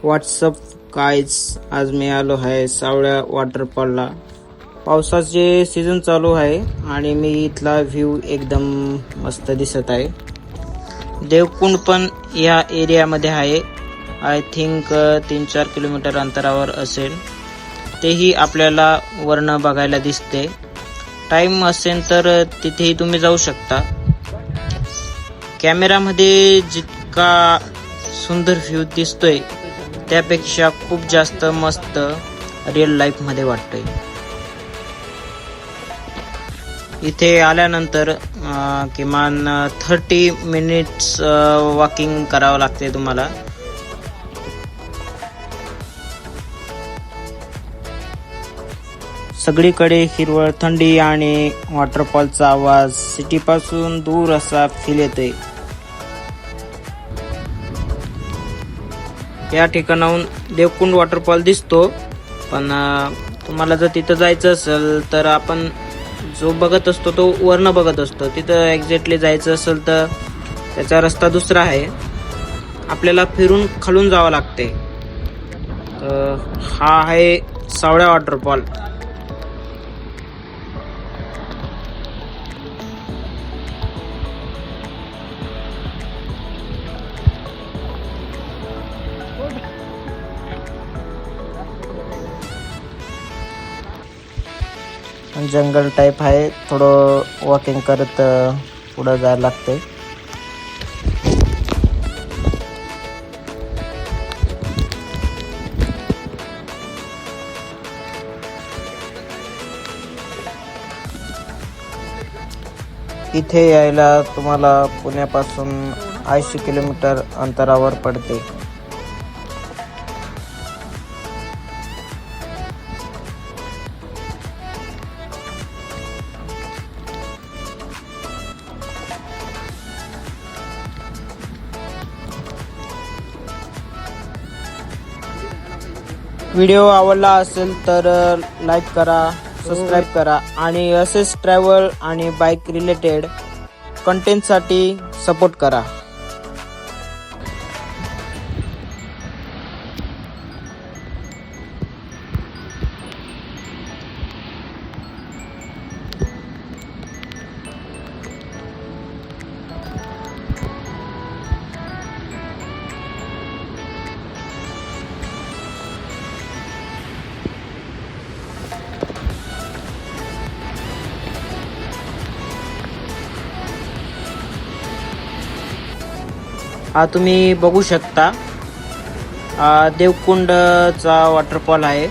WhatsApp guys, आज मी आलो आहे सावळ्या वॉटरफॉलला. पावसाचे सीझन चालू आहे आणि मी इथला व्ह्यू एकदम मस्त दिसत आहे. देवकुंड पण या एरियामध्ये आहे. आय थिंक 3-4 किलोमीटर अंतरावर असेल. तेही आपल्याला वर्ण बघायला दिसते. टाइम असेल तर तिथेही तुम्ही जाऊ शकता. कॅमेरामध्ये जितका सुंदर व्ह्यू दिसतोय त्यापेक्षा खूप जास्त मस्त रिअल लाईफ मध्ये वाटतंय. इथे आल्यानंतर किमान 30 मिनिट्स वॉकिंग करावं लागते तुम्हाला. सगळीकडे हिरवळ, थंडी आणि वॉटरफॉलचा आवाज सिटीपासून दूर असा फील येतोय. या ठिकाणाहून देवकुंड वॉटरफॉल दिसतो, पण तुम्हाला जर तिथं जायचं असेल तर आपण जो बघत असतो तो वरनं बघत असतो. तिथं एक्झॅक्टली जायचं असेल तर त्याचा रस्ता दुसरा आहे. आपल्याला फिरून खालून जावं लागते. हा आहे सावळ्या वॉटरफॉल. जंगल टाइप आहे. थोडं वॉकिंग करत पुढं जायला लागते. इथे यायला तुम्हाला पुण्यापासून 80 किलोमीटर अंतरावर पडते. व्हिडिओ आवडला असेल तर लाईक करा, सबस्क्राईब करा आणि असेच ट्रॅव्हल आणि बाईक रिलेटेड कंटेंटसाठी सपोर्ट करा. हा तुम्ही बघू शकता, देवकुंडचा वॉटरफॉल आहे.